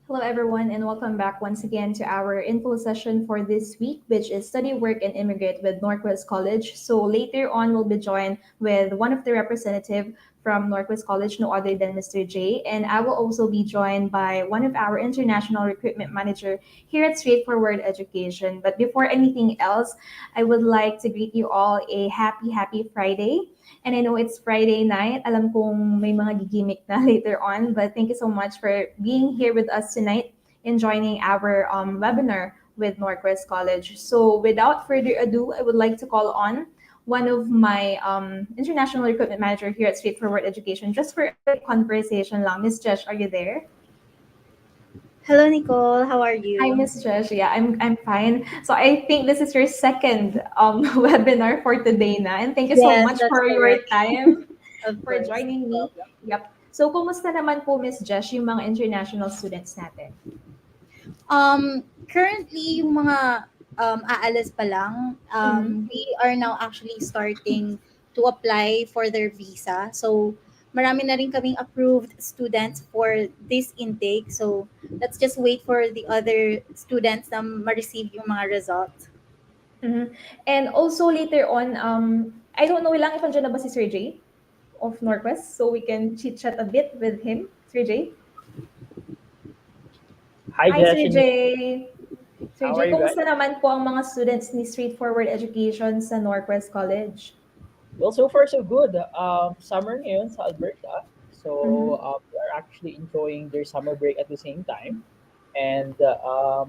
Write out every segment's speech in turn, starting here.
Hello, everyone, and welcome back once again to our info session for this week, which is Study, Work, and Immigrate with NorQuest College. So later on, we'll be joined with one of the representative from NorQuest College, no other than Mr. J. And I will also be joined by one of our international recruitment manager here at Straightforward Education. But before anything else, I would like to greet you all a happy Friday. And I know it's Friday night. Alam kong may mga gigimik na later on, but thank you so much for being here with us tonight and joining our webinar with NorQuest College. So without further ado, I would like to call on one of my international recruitment manager here at Straightforward Education just for a conversation lang. Miss Josh, are you there? Hello, Nicole. How are Hi, you? Miss Josh. Yeah, I'm fine. So I think this is your second webinar for today na. And thank you so Yes, much that's for your correct. time Of for course. joining No me. problem. Yep. So kumusta naman po Miss Josh yung mga international students natin? Currently, yung mga aalis pa lang, Mhm. we are now actually starting to apply for their visa. So, marami na rin kaming approved students for this intake. So, let's just wait for the other students na ma-receive yung mga results. Mhm. And also later on, I don't know lang if andyan na ba si Sir J of NorQuest, so we can chit-chat a bit with him. Sir J? Hi, Hi, Josh Sir and J. Nick. Sir How are J, you guys? kumusta naman po ang mga students ni Straightforward Education sa NorQuest College? Well, so far so good. Summer ngayon sa Alberta. So Mhm. they're actually enjoying their summer break at the same time. And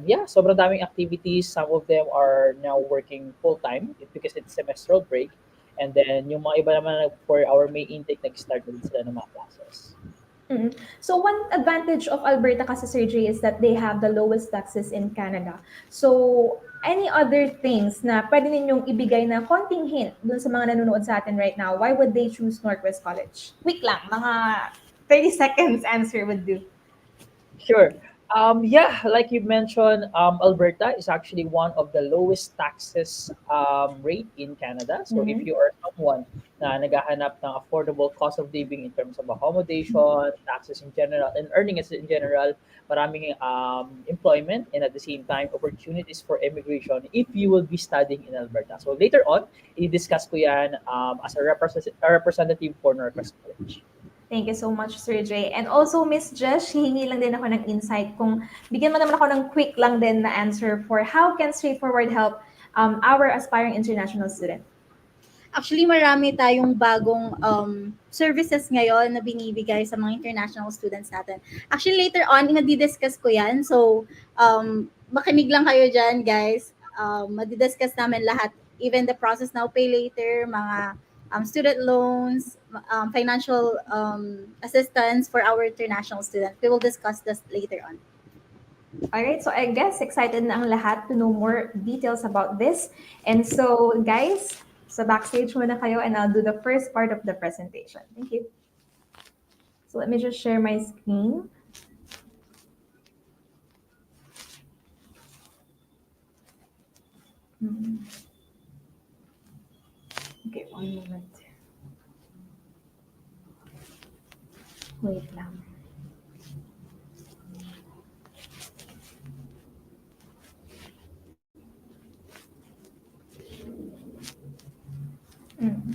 yeah, sobrang daming activities. Some of them are now working full-time because it's semestral break. And then yung mga iba naman for our May intake, nag-start na din sila ng mga classes. Mhm. So one advantage of Alberta kasi Sir J is that they have the lowest taxes in Canada. So any other things na pwede ninyong ibigay na konting hint dun sa mga nanonood sa atin right now, why would they choose NorQuest College? Quick lang, mga 30 seconds answer would do. Sure. Yeah, like you mentioned, Alberta is actually one of the lowest taxes rate in Canada. So if Mhm. you are someone na naghahanap ng affordable cost of living in terms of accommodation, taxes in general, and earnings in general, maraming employment and at the same time opportunities for immigration if you will be studying in Alberta. So later on, i-discuss ko yan as a representative for Northwest College. Thank you so much, Sir J. And also, Miss Jess, hihingi lang din ako ng insight kung bigyan mo naman ako ng quick lang din na answer for how can Straightforward help our aspiring international student? Actually, marami tayong bagong services ngayon na binibigay sa mga international students natin. Actually, later on, i-discuss ko yan. So, makinig lang kayo dyan, guys. Madidiscuss namin lahat. Even the process now, pay later, mga student loans, financial assistance for our international students. We will discuss this later on. All right, so I guess excited na ang lahat to know more details about this. And so, guys, sa backstage muna kayo and I'll do the first part of the presentation. Thank you. So let me just share my screen. Hmm. Okay, one moment. Wait lang. Mm.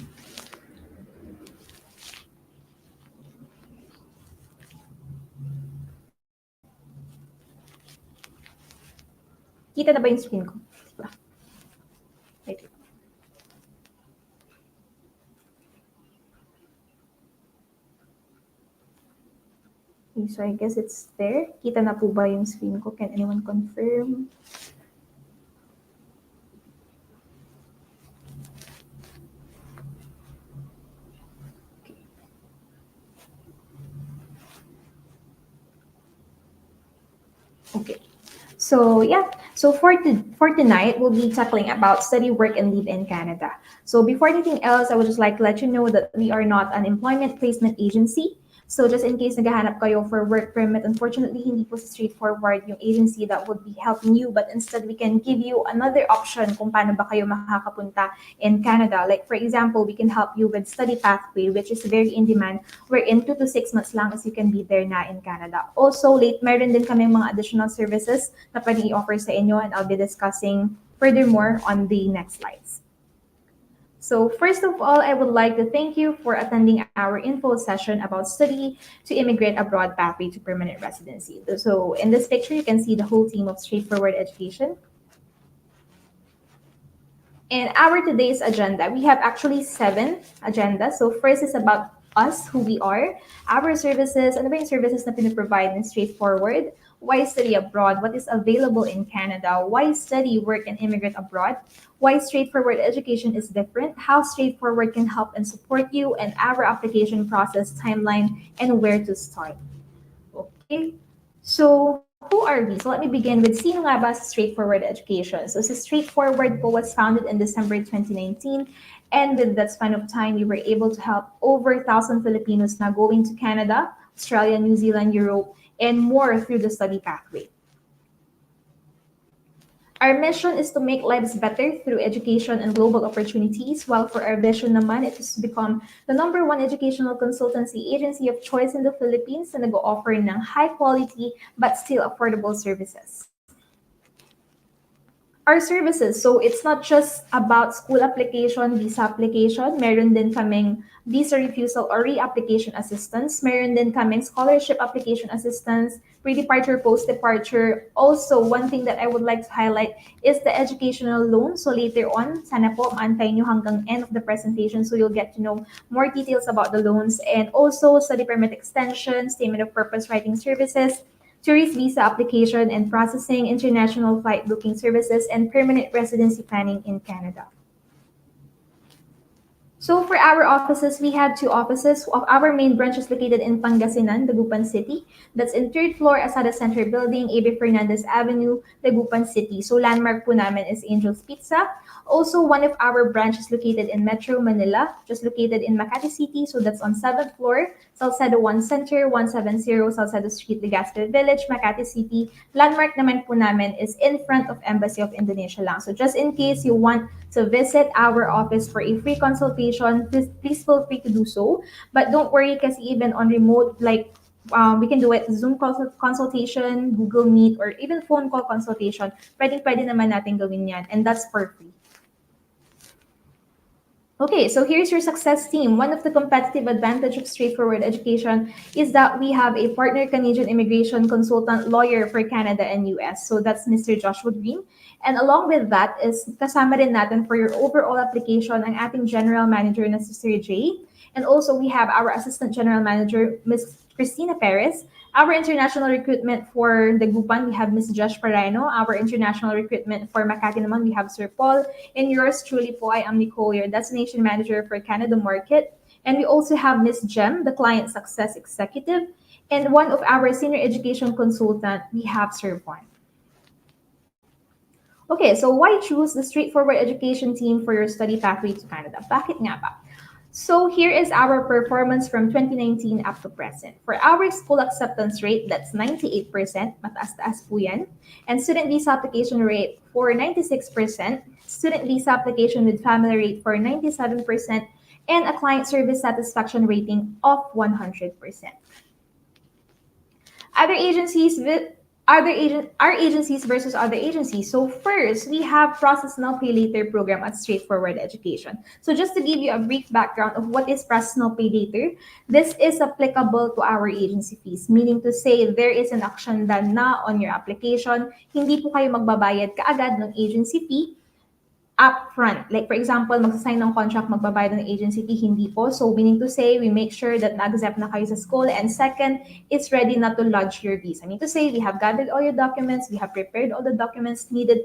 Kita na ba yung screen ko? Diba? Wait. Okay, so I guess it's there. Kita na po ba yung screen ko? Can anyone confirm? Okay. So yeah, so for tonight, we'll be tackling about study, work, and live in Canada. So before anything else, I would just like to let you know that we are not an employment placement agency. So just in case naghahanap kayo for work permit, unfortunately, hindi po sa straightforward yung agency that would be helping you. But instead, we can give you another option kung paano ba kayo makakapunta in Canada. Like for example, we can help you with study pathway, which is very in demand. We're in 2 to 6 months lang as you can be there na in Canada. Also, late meron din kami mga additional services na pwedeng i-offer sa inyo and I'll be discussing furthermore on the next slides. So first of all, I would like to thank you for attending our info session about study to immigrate abroad pathway to permanent residency. So in this picture, you can see the whole team of Straightforward Education. In our today's agenda, we have actually 7 agendas. So first is about us, who we are, our services, ano ba yung services na pinaprovide in Straightforward, why study abroad, what is available in Canada, why study, work, and immigrate abroad, why Straightforward Education is different, how Straightforward can help and support you, and our application process timeline, and where to start. Okay, so who are we? So let me begin with sino nga ba sa Straightforward Education? So sa Straightforward po was founded in December 2019, and with that span of time, we were able to help over 1,000 Filipinos na going to Canada, Australia, New Zealand, Europe, and more through the study pathway. Our mission is to make lives better through education and global opportunities, while for our vision naman, it is to become the number one educational consultancy agency of choice in the Philippines na nag-offer ng high quality but still affordable services. Our services, so it's not just about school application, visa application, meron din kaming visa refusal or reapplication assistance, meron din kaming scholarship application assistance, pre-departure, post-departure. Also, one thing that I would like to highlight is the educational loan. So later on, sana po maantay nyo hanggang end of the presentation so you'll get to know more details about the loans, and also study permit extension, statement of purpose writing services, tourist visa application and processing, international flight booking services, and permanent residency planning in Canada. So for our offices, we have two offices. Our main branch is located in Pangasinan, Dagupan City. That's in third floor, Asada Center Building, A.B. Fernandez Avenue, Dagupan City. So landmark po namin is Angel's Pizza. Also, one of our branches located in Metro Manila, just located in Makati City. So that's on 7th floor, Salcedo 1 Center, 170 Salcedo Street, Legazpi Village, Makati City. Landmark naman po namin is in front of Embassy of Indonesia lang. So just in case you want to visit our office for a free consultation, please feel free to do so. But don't worry, kasi even on remote, like we can do it Zoom consultation, Google Meet, or even phone call consultation. Pwede naman natin gawin yan, and that's for free. Okay, so here's your success team. One of the competitive advantage of straightforward education is that we have a partner Canadian immigration consultant lawyer for Canada and US. So that's Mr. Joshua Green. And along with that is kasama rin natin for your overall application ang ating general manager na si Sir Jay. And also we have our assistant general manager, Ms. Cristina Perez. Our international recruitment for Dagupan, we have Ms. Josh Parano. Our international recruitment for Makati naman, we have Sir Paul. And yours truly po, I am Nicole, your destination manager for Canada Market. And we also have Ms. Jem, the client success executive. And one of our senior education consultant, we have Sir Juan. Okay, so why choose the straightforward education team for your study pathway to Canada? Bakit nga ba? So here is our performance from 2019 up to present. For our school acceptance rate, that's 98%, mataas-taas po yan. And student visa application rate for 96%, student visa application with family rate for 97%, and a client service satisfaction rating of 100%. Our agencies versus other agencies. So first, we have Process Now Pay Later program at Straightforward Education. So just to give you a brief background of what is Process Now Pay Later, this is applicable to our agency fees, meaning to say there is an action done na on your application, hindi po kayo magbabayad kaagad ng agency fee upfront. Like for example, magsasign ng contract, magbabayad ng agency fee, hindi po. So meaning to say, we make sure that na-accept na kayo sa school. And second, it's ready na to lodge your visa. I mean to say, we have gathered all your documents, we have prepared all the documents needed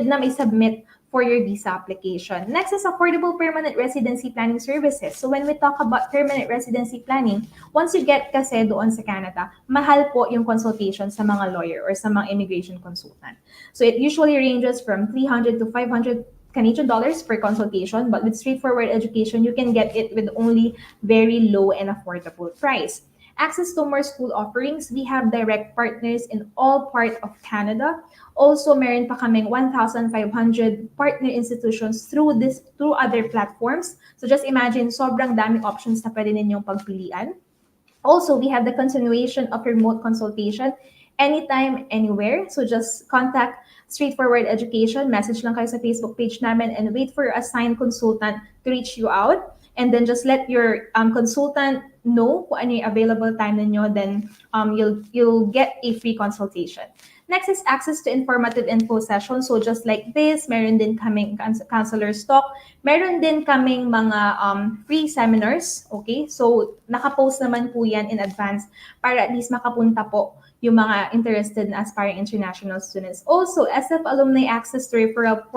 na may submit for your visa application. Next is affordable permanent residency planning services. So when we talk about permanent residency planning, once you get kasi doon sa Canada, mahal po yung consultation sa mga lawyer or sa mga immigration consultant. So it usually ranges from 300 to 500 Canadian dollars per consultation, but with straightforward education, you can get it with only very low and affordable price. Access to more school offerings, we have direct partners in all part of Canada. Also, meron pa kaming 1,500 partner institutions through other platforms. So just imagine, sobrang daming options na pwede ninyong pagpilian. Also, we have the continuation of remote consultation anytime, anywhere. So just contact Straightforward Education, message lang kayo sa Facebook page namin, and wait for your assigned consultant to reach you out. And then just let your consultant know kung ano yung available time ninyo, then you'll get a free consultation. Next is access to informative info sessions. So just like this, meron din kaming counselor stock. Meron din kaming mga free seminars. Okay? So nakapost naman po yan in advance para at least makapunta po yung mga interested na aspiring international students. Also, SF Alumni Access to Referral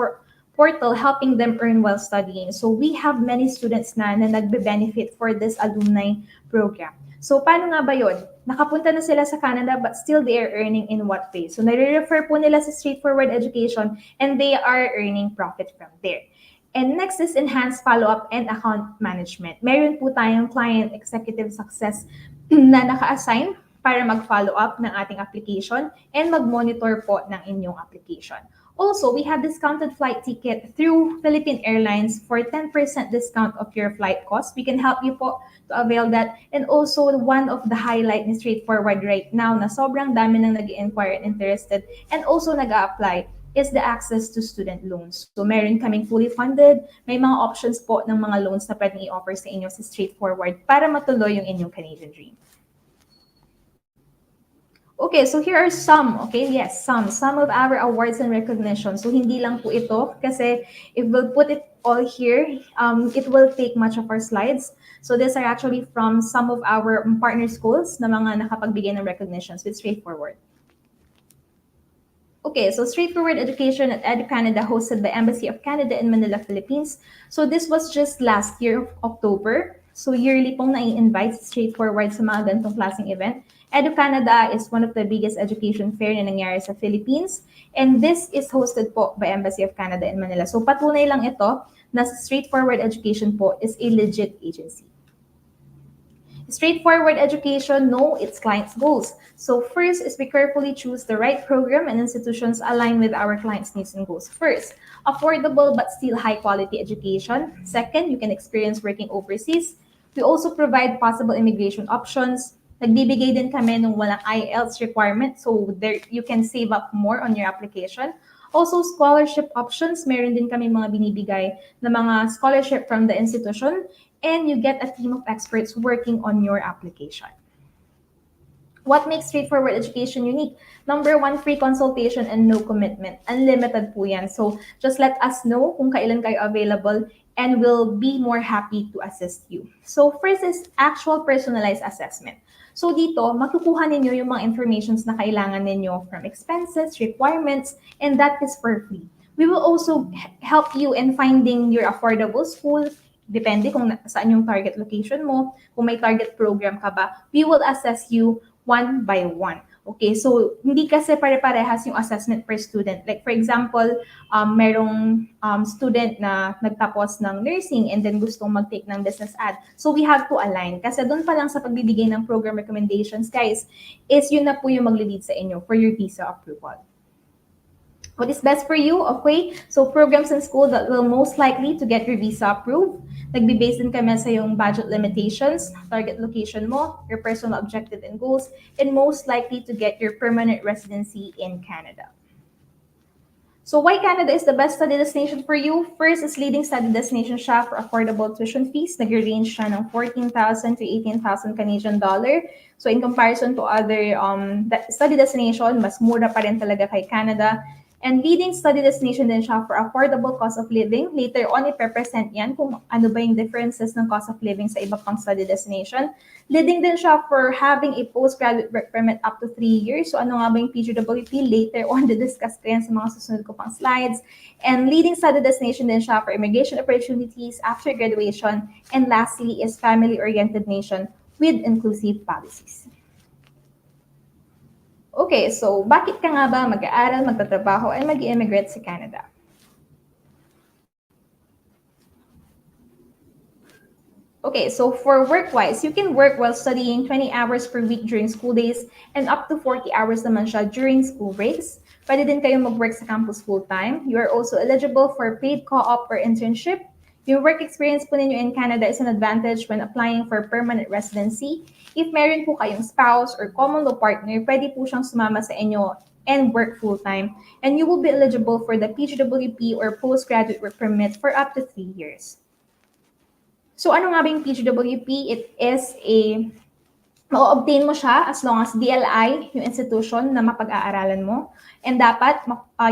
Portal, helping them earn while studying. So we have many students na nagbe-benefit for this alumni program. So paano nga ba yun? Nakapunta na sila sa Canada but still they are earning in what way? So nare-refer po nila sa Straightforward Education and they are earning profit from there. And next is enhanced follow-up and account management. Meron po tayong client executive success na naka-assign para mag-follow up ng ating application and mag-monitor po ng inyong application. Also, we have discounted flight ticket through Philippine Airlines for 10% discount of your flight cost. We can help you po to avail that. And also, one of the highlight ni Straightforward right now na sobrang dami nang nag-inquire and interested and also nag-a-apply is the access to student loans. So, meron kaming fully funded. May mga options po ng mga loans na pwedeng i-offer sa inyo sa Straightforward para matuloy yung inyong Canadian dream. Okay, so here are some, okay, yes, some of our awards and recognition. So hindi lang po ito kasi if we'll put it all here, it will take much of our slides. So these are actually from some of our partner schools na mga nakapagbigay ng recognitions with Straightforward. Okay, so Straightforward Education at EduCanada hosted by Embassy of Canada in Manila, Philippines. So this was just last year, October. So yearly pong nai-invite Straightforward sa mga ganitong klaseng event. EduCanada is one of the biggest education fair na nangyari sa Philippines. And this is hosted po by Embassy of Canada in Manila. So patunay lang ito na Straightforward Education po is a legit agency. Straightforward Education know its clients' goals. So first is we carefully choose the right program and institutions aligned with our clients' needs and goals. First, affordable but still high-quality education. Second, you can experience working overseas. We also provide possible immigration options. Nagbibigay din kami ng walang IELTS requirement, so there you can save up more on your application. Also, scholarship options. Meron din kami mga binibigay na mga scholarship from the institution, and you get a team of experts working on your application. What makes Straightforward Education unique? Number one, free consultation and no commitment. Unlimited po yan. So just let us know kung kailan kayo available and we'll be more happy to assist you. So first is actual personalized assessment. So dito, makukuha ninyo yung mga informations na kailangan ninyo from expenses, requirements, and that is for free. We will also help you in finding your affordable school. Depende kung saan yung target location mo, kung may target program ka ba, we will assess you one by one. Okay, so hindi kasi pare-parehas yung assessment per student. Like for example, merong student na nagtapos ng nursing and then gustong mag-take ng business ad. So we have to align. Kasi doon pa lang sa pagbibigay ng program recommendations, guys, is yun na po yung mag-lead sa inyo for your visa approval. What is best for you? Okay, so programs in school that will most likely to get your visa approved. Nagbe-base din kami sa yung budget limitations, target location mo, your personal objective and goals, and most likely to get your permanent residency in Canada. So why Canada is the best study destination for you? First is leading study destination siya for affordable tuition fees. Nag-range siya ng 14,000 to 18,000 Canadian dollar. So in comparison to other study destination, mas mura pa rin talaga kay Canada. And leading study destination din siya for affordable cost of living. Later on, ipe-present yan kung ano ba yung differences ng cost of living sa iba pang study destination. Leading din siya for having a postgraduate work permit up to 3 years. So ano nga ba yung PGWP? Later on, discuss ko yan sa mga susunod ko pang slides. And leading study destination din siya for immigration opportunities after graduation. And lastly is family-oriented nation with inclusive policies. Okay, so bakit ka nga ba mag-aaral, magtatrabaho, and mag-immigrate sa Canada? Okay, so for work-wise, you can work while studying 20 hours per week during school days and up to 40 hours naman siya during school breaks. Pwede din kayo mag-work sa campus full-time. You are also eligible for paid co-op or internship. Yung work experience po ninyo in Canada is an advantage when applying for permanent residency. If meron po kayong spouse or common law partner, pwede po siyang sumama sa inyo and work full-time. And you will be eligible for the PGWP or postgraduate work permit for up to 3 years. So ano nga ba yung PGWP? It is ma-obtain mo siya as long as DLI, yung institution na mapag-aaralan mo. And dapat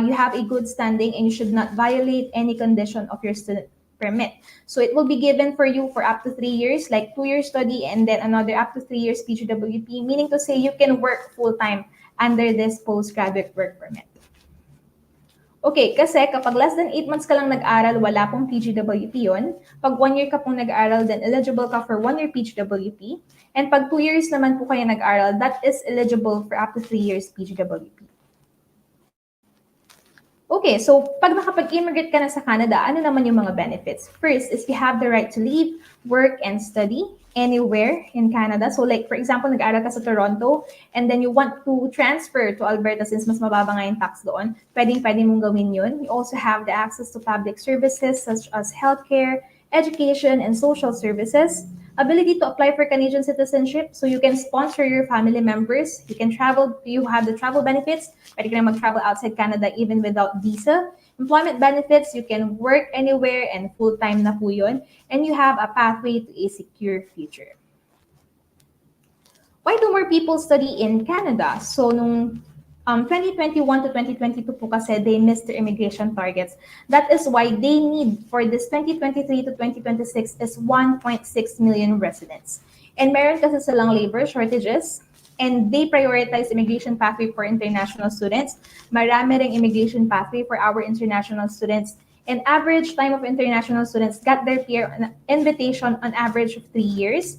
you have a good standing and you should not violate any condition of your student permit. So it will be given for you for up to 3 years, like 2 years study and then another up to 3 years PGWP, meaning to say you can work full-time under this postgraduate work permit. Okay, kasi kapag less than 8 months ka lang nag-aral, wala pong PGWP yun. Pag 1 year ka pong nag-aral, then eligible ka for 1 year PGWP. And pag 2 years naman po kayo nag-aral, that is eligible for up to 3 years PGWP. Okay, so pag nakapag-immigrate ka na sa Canada, ano naman yung mga benefits? First is you have the right to live, work, and study. anywhere in Canada. So like, for example, nag-aaral ka sa Toronto and then you want to transfer to Alberta since mas mababa nga yung tax doon, pwede mong gawin yun. You also have the access to public services such as healthcare, education, and social services. Ability to apply for Canadian citizenship, so you can sponsor your family members. You can travel, you have the travel benefits, pwede ka na mag-travel outside Canada even without visa. Employment benefits, you can work anywhere and full-time na po yun. And you have a pathway to a secure future. Why do more people study in Canada? So nung 2021 to 2022 po kasi, they missed their immigration targets. That is why they need for this 2023 to 2026 is 1.6 million residents. And meron kasi silang labor shortages, and they prioritize immigration pathway for international students. Marami ring immigration pathway for our international students. And average time of international students got their peer invitation on average of 3 years.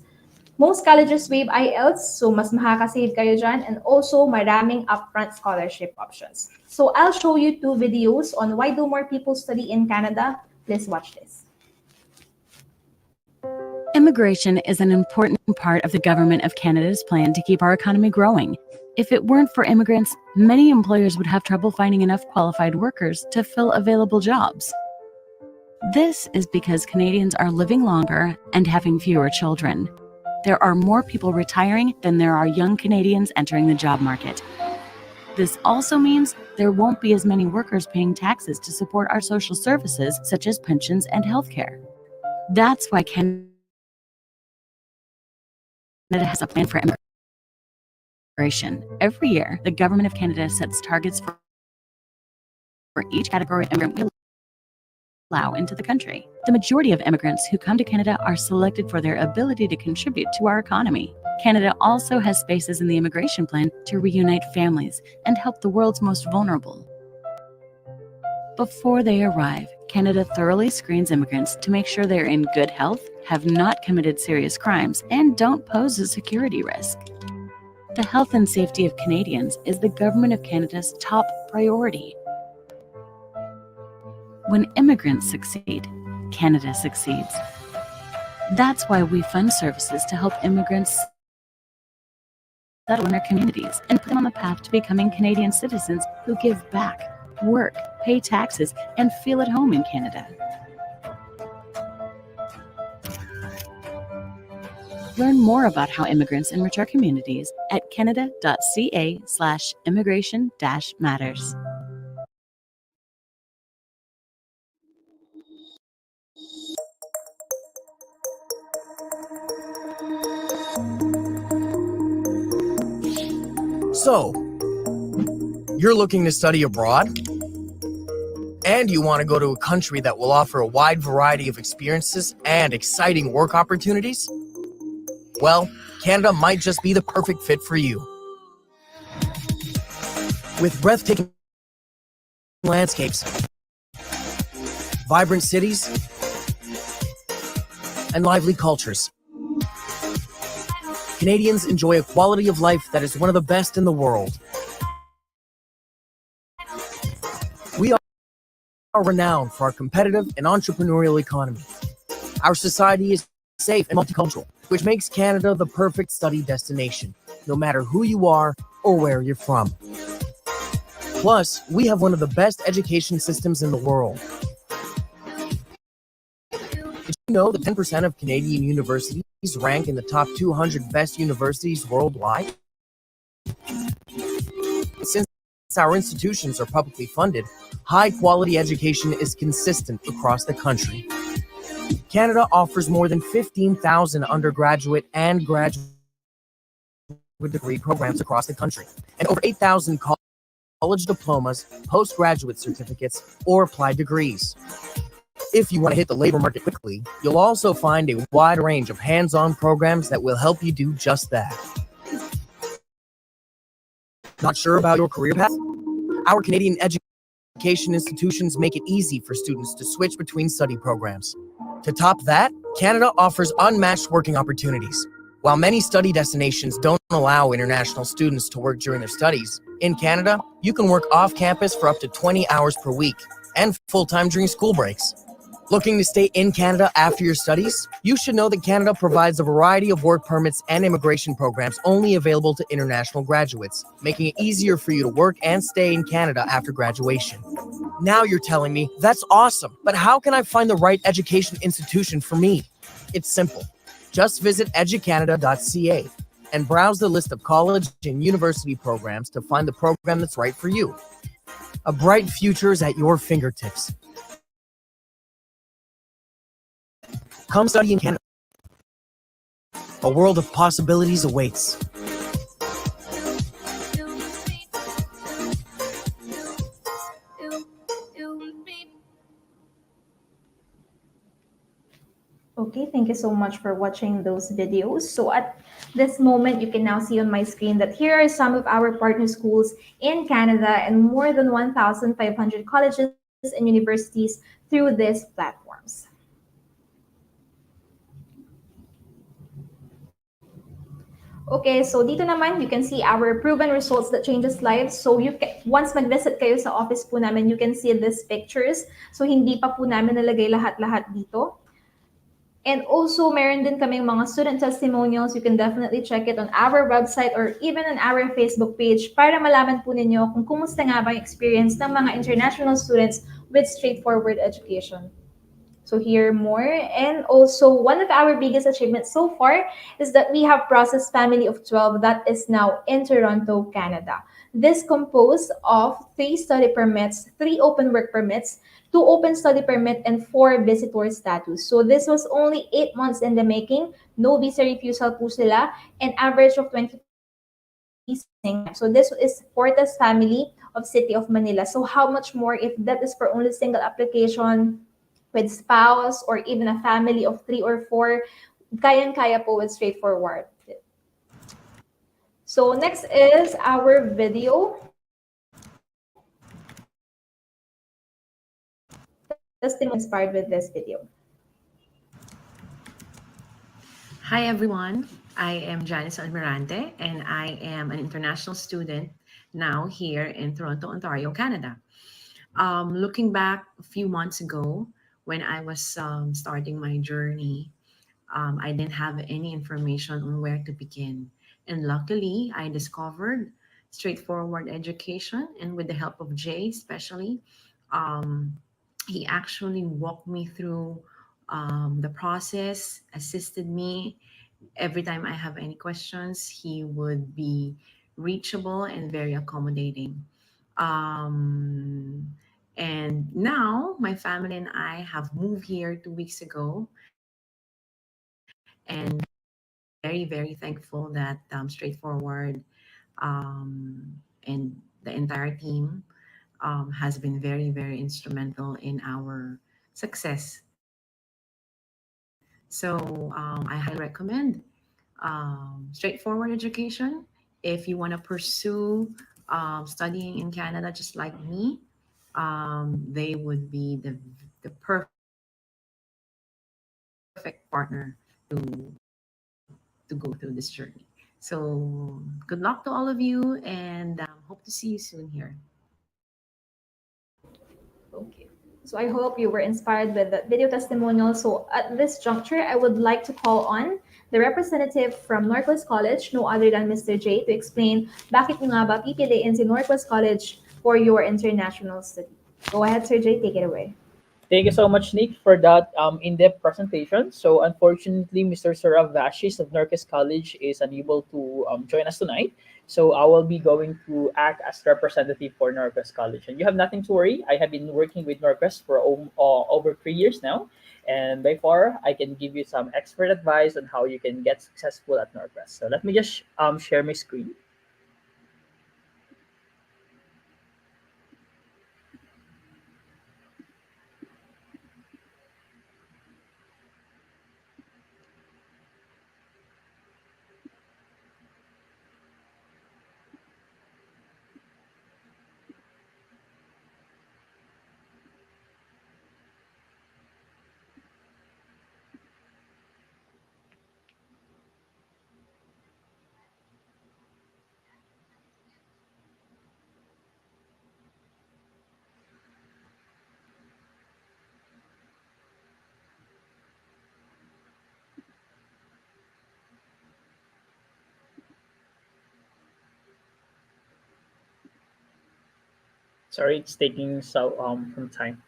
Most colleges waive IELTS, so mas makakasave kayo dyan, and also maraming upfront scholarship options. So I'll show you 2 videos on why do more people study in Canada. Please watch this. Immigration is an important part of the Government of Canada's plan to keep our economy growing. If it weren't for immigrants, many employers would have trouble finding enough qualified workers to fill available jobs. This is because Canadians are living longer and having fewer children. There are more people retiring than there are young Canadians entering the job market. This also means there won't be as many workers paying taxes to support our social services, such as pensions and healthcare. That's why Canada has a plan for immigration. Every year, the Government of Canada sets targets for each category of immigrant we allow into the country. The majority of immigrants who come to Canada are selected for their ability to contribute to our economy. Canada also has spaces in the immigration plan to reunite families and help the world's most vulnerable. Before they arrive, Canada thoroughly screens immigrants to make sure they're in good health, have not committed serious crimes, and don't pose a security risk. The health and safety of Canadians is the Government of Canada's top priority. When immigrants succeed, Canada succeeds. That's why we fund services to help immigrants settle in their communities and put them on the path to becoming Canadian citizens who give back, work, pay taxes, and feel at home in Canada. Learn more about how immigrants enrich our communities at canada.ca/immigration-matters. So, you're looking to study abroad? And you want to go to a country that will offer a wide variety of experiences and exciting work opportunities? Well, Canada might just be the perfect fit for you. With breathtaking landscapes, vibrant cities, and lively cultures, Canadians enjoy a quality of life that is one of the best in the world. We are renowned for our competitive and entrepreneurial economy. Our society is safe and multicultural, which makes Canada the perfect study destination, no matter who you are or where you're from. Plus, we have one of the best education systems in the world. Did you know that 10% of Canadian universities rank in the top 200 best universities worldwide? Since our institutions are publicly funded, high-quality education is consistent across the country. Canada offers more than 15,000 undergraduate and graduate degree programs across the country, and over 8,000 college diplomas, postgraduate certificates, or applied degrees. If you want to hit the labor market quickly, you'll also find a wide range of hands-on programs that will help you do just that. Not sure about your career path? Our Canadian education institutions make it easy for students to switch between study programs. To top that, Canada offers unmatched working opportunities. While many study destinations don't allow international students to work during their studies, in Canada, you can work off campus for up to 20 hours per week and full-time during school breaks. Looking to stay in Canada after your studies? You should know that Canada provides a variety of work permits and immigration programs only available to international graduates, making it easier for you to work and stay in Canada after graduation. Now you're telling me that's awesome, but how can I find the right education institution for me? It's simple. Just visit educanada.ca and browse the list of college and university programs to find the program that's right for you. A bright future is at your fingertips. Come study in Canada. A world of possibilities awaits. Okay, thank you so much for watching those videos. So at this moment, you can now see on my screen that here are some of our partner schools in Canada and more than 1,500 colleges and universities through these platforms. Okay, so dito naman, you can see our proven results that changes lives. So you can, once mag-visit kayo sa office po namin, you can see these pictures. So hindi pa po namin nalagay lahat-lahat dito. And also, meron din kaming mga student testimonials. You can definitely check it on our website or even on our Facebook page para malaman po ninyo kung kumusta nga ba yung experience ng mga international students with straightforward education. So hear more. And also, one of our biggest achievements so far is that we have processed family of 12 that is now in Toronto, Canada. This composed of 3 study permits, 3 open work permits, 2 open study permit, and 4 visitor status. So this was only 8 months in the making. No visa refusal po sila, and average of 20 leasing. So this is Portas family of City of Manila. So how much more if that is for only single application with spouse or even a family of 3 or 4, kayang-kaya po with straightforward. So next is our video. Testimony inspired with this video. Hi everyone, I am Janice Almirante and I am an international student now here in Toronto, Ontario, Canada. Looking back a few months ago when I was starting my journey, I didn't have any information on where to begin. And luckily, I discovered straightforward education, and with the help of Jay especially, um, he actually walked me through the process, assisted me. Every time I have any questions, he would be reachable and very accommodating. Um, and now my family and I have moved here 2 weeks ago, and very, very thankful that Straightforward and the entire team has been very, very instrumental in our success. So I highly recommend straightforward education. If you want to pursue studying in Canada just like me, they would be the perfect partner to go through this journey. So good luck to all of you, and hope to see you soon here. Okay. So I hope you were inspired with that video testimonial. So at this juncture, I would like to call on the representative from NorQuest College, no other than Mr. J, to explain bakit nyo nga ba pipiliin si NorQuest College for your international study. Go ahead, Sir J, take it away. Thank you so much, Nick, for that in-depth presentation. So unfortunately, Mr. Saurav Vashis of NorQuest College is unable to join us tonight. So I will be going to act as representative for NorQuest College. And you have nothing to worry. I have been working with NorQuest for over 3 years now. And by far, I can give you some expert advice on how you can get successful at NorQuest. So let me just share my screen. Sorry, it's taking some time.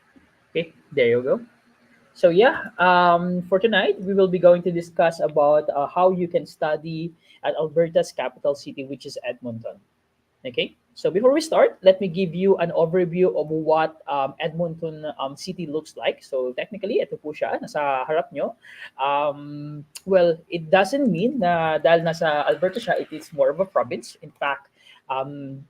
Okay, there you go. So yeah, for tonight we will be going to discuss about how you can study at Alberta's capital city, which is Edmonton. Okay, so before we start, let me give you an overview of what Edmonton city looks like. So technically, ito po siya, nasa harap nyo. Well, it doesn't mean na dahil nasa Alberta siya, it is more of a province. In fact, um,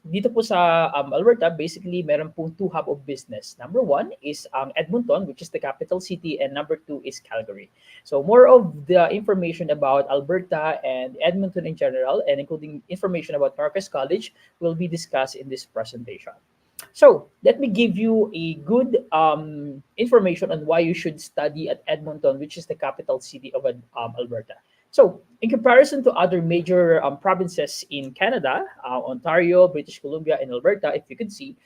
dito po sa Alberta, basically, meron pong two hub of business. Number one is Edmonton, which is the capital city, and number two is Calgary. So more of the information about Alberta and Edmonton in general, and including information about NorQuest College, will be discussed in this presentation. So let me give you a good information on why you should study at Edmonton, which is the capital city of Alberta. So in comparison to other major provinces in Canada, Ontario, British Columbia, and Alberta, if you could see,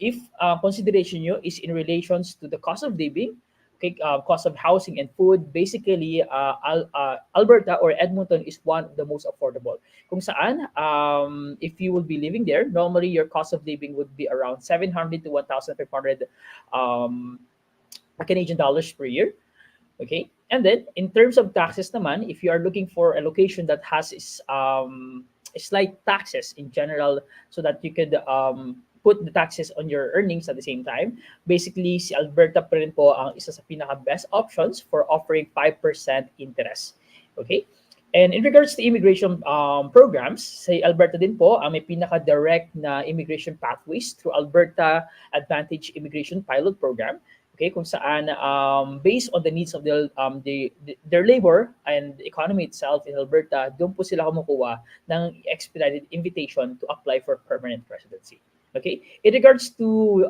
if consideration nyo is in relations to the cost of living, okay, cost of housing and food, basically Alberta or Edmonton is one of the most affordable. Kung saan, if you will be living there, normally your cost of living would be around 700 to 1,500 Canadian dollars per year. Okay, and then in terms of taxes naman, if you are looking for a location that has slight taxes in general, so that you could put the taxes on your earnings at the same time, basically si Alberta pa rin po ang isa sa pinaka best options for offering 5% interest. Okay, and in regards to immigration programs, sa Alberta din po ang may pinaka direct na immigration pathways through Alberta Advantage Immigration Pilot Program. Okay, kung saan based on the needs of their labor and the economy itself in Alberta, doon po sila kumukuha ng expedited invitation to apply for permanent residency. Okay, in regards to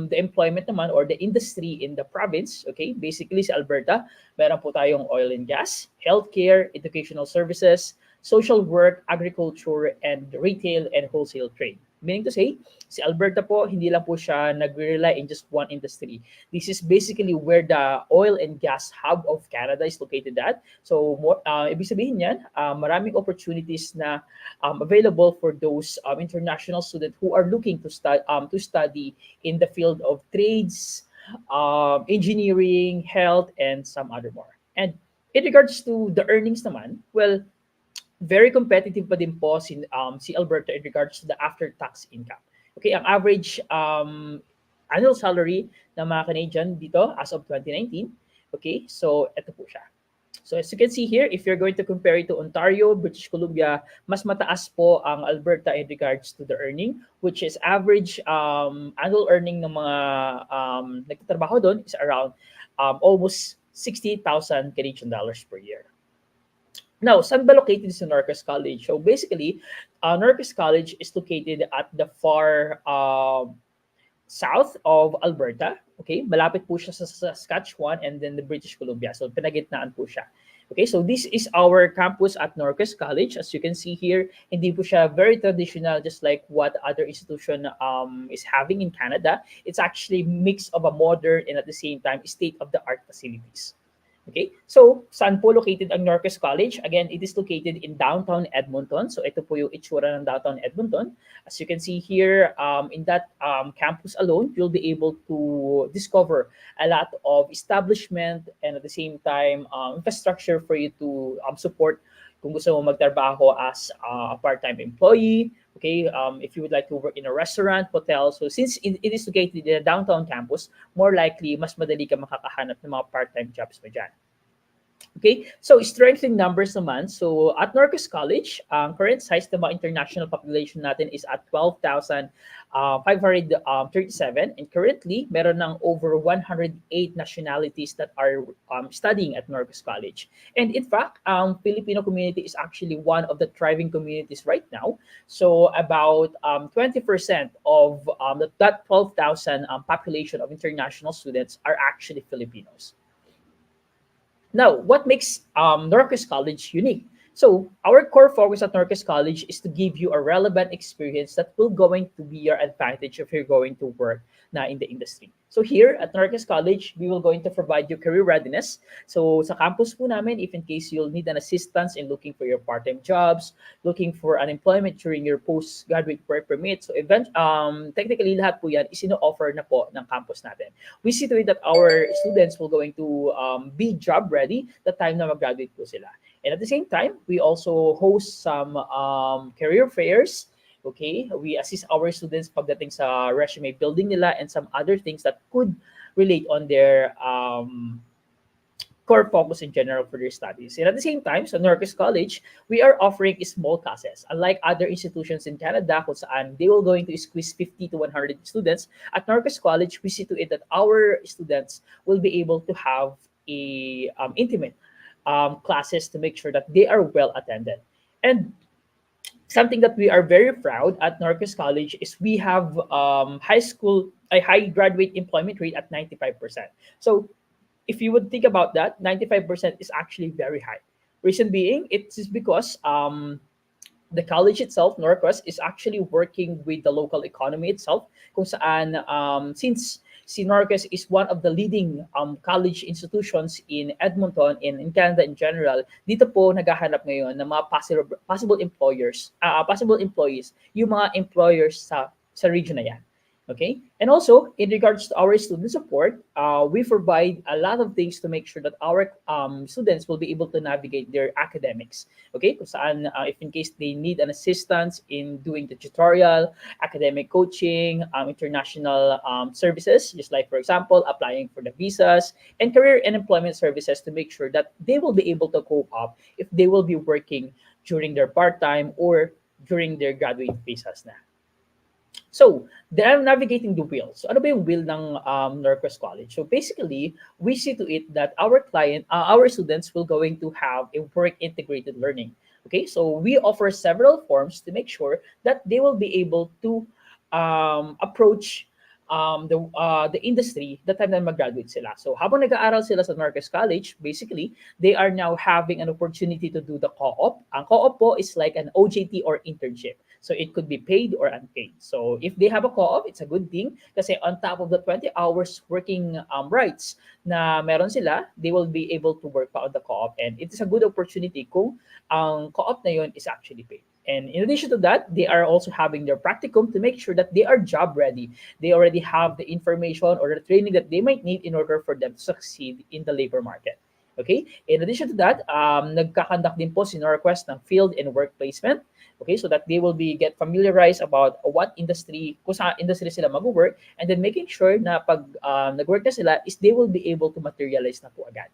the employment naman or the industry in the province, okay, basically sa Alberta, meron po tayong oil and gas, healthcare, educational services, social work, agriculture, and retail and wholesale trade. Meaning to say, si Alberta po, hindi lang po siya nag-rely in just one industry. This is basically where the oil and gas hub of Canada is located at. So, ibig sabihin yan, maraming opportunities na available for those international students who are looking to study in the field of trades, engineering, health, and some other more. And in regards to the earnings naman, well, very competitive pa din po si Alberta in regards to the after-tax income. Okay, ang average annual salary ng mga Canadian dito as of 2019. Okay, so ito po siya. So as you can see here, if you're going to compare it to Ontario, British Columbia, mas mataas po ang Alberta in regards to the earning, which is average annual earning ng mga nagtatrabaho doon is around almost 60,000 Canadian dollars per year. Now, saan ba located si NorQuest College? So basically, NorQuest College is located at the far south of Alberta. Okay, malapit po siya sa Saskatchewan and then the British Columbia. So pinagitnaan po siya. Okay, so this is our campus at NorQuest College. As you can see here, hindi po siya very traditional just like what other institution is having in Canada. It's actually mix of a modern and at the same time state-of-the-art facilities. Okay, so saan po located ang NorQuest College? Again, it is located in Downtown Edmonton. So ito po yung itsura ng Downtown Edmonton. As you can see here, in that campus alone, you'll be able to discover a lot of establishment and at the same time, infrastructure for you to support kung gusto mo magtrabaho as a part-time employee. Okay, if you would like to work in a restaurant, hotel. So since it is located in a downtown campus, more likely, mas madali ka makakahanap ng mga part-time jobs mo dyan. Okay, so strengthening numbers naman. So at NorQuest College, ang current size ng mga international population natin is at 12,537. And currently, meron ng over 108 nationalities that are studying at NorQuest College. And in fact, Filipino community is actually one of the thriving communities right now. So about 20% of that 12,000 population of international students are actually Filipinos. Now, what makes NorQuest College unique? So our core focus at NorQuest College is to give you a relevant experience that will going to be your advantage if you're going to work na in the industry. So here at NorQuest College, we will going to provide you career readiness. So sa campus po namin, if in case you'll need an assistance in looking for your part-time jobs, looking for unemployment during your postgraduate work permit, so technically lahat po yan is ino-offer na po ng campus natin. We see to it that our students will going to be job ready the time na mag-graduate po sila. And at the same time, we also host some career fairs. Okay, we assist our students pagdating sa resume building nila and some other things that could relate on their core focus in general for their studies. And at the same time, so NorQuest College, we are offering small classes. Unlike other institutions in Canada, kung saan they will going to squeeze 50 to 100 students, at NorQuest College, we see to it that our students will be able to have a intimate classes to make sure that they are well attended. And something that we are very proud at NorQuest College is we have a high graduate employment rate at 95%. So if you would think about that, 95% is actually very high. Reason being, it is because the college itself, NorQuest, is actually working with the local economy itself, kung saan since si NorQuest is one of the leading college institutions in Edmonton and in Canada in general, dito po naghahanap ngayon ng mga possible employees, yung mga employers sa region na yan. Okay, and also in regards to our student support, we provide a lot of things to make sure that our students will be able to navigate their academics. Okay, kung saan if in case they need an assistance in doing the tutorial, academic coaching, international services, just like for example applying for the visas and career and employment services to make sure that they will be able to cope up if they will be working during their part-time or during their graduate visas na. So, they're navigating the wheel. So, ano ba yung wheel ng NorQuest College? So, basically, we see to it that our students will going to have a work-integrated learning. Okay, so we offer several forms to make sure that they will be able to approach the industry the time na mag-graduate sila. So, habang nag-aaral sila sa NorQuest College, basically, they are now having an opportunity to do the co-op. Ang co-op po is like an OJT or internship. So it could be paid or unpaid. So if they have a co-op, it's a good thing kasi on top of the 20 hours working rights na meron sila, they will be able to work pa on the co-op. And it is a good opportunity kung ang co-op na yun is actually paid. And in addition to that, they are also having their practicum to make sure that they are job ready. They already have the information or the training that they might need in order for them to succeed in the labor market. Okay? In addition to that, nagkakandak din po si NorQuest ng field and work placement. Okay, so that they will get familiarized about what industry, kung saan industry sila mag-work, and then making sure na pag nag-work na sila is they will be able to materialize na po agad.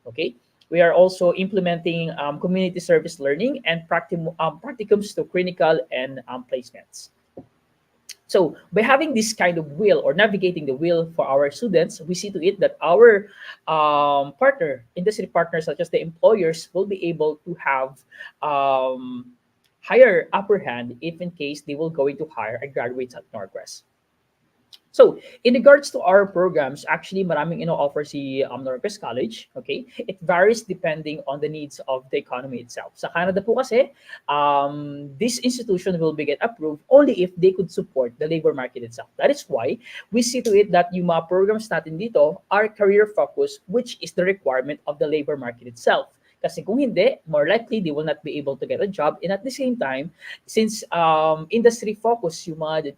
Okay, we are also implementing community service learning and practicums to clinical and placements. So by having this kind of wheel or navigating the wheel for our students, we see to it that our industry partners such as the employers will be able to have higher upper hand if in case they will going to hire a graduates at NorQuest. So, in regards to our programs, actually maraming ino-offer si NorQuest College, okay? It varies depending on the needs of the economy itself. Sa Canada po kasi, this institution will be get approved only if they could support the labor market itself. That is why we see to it that yung mga programs natin dito are career focused, which is the requirement of the labor market itself. Kasi kung hindi, more likely they will not be able to get a job. And at the same time, since industry focus yung mga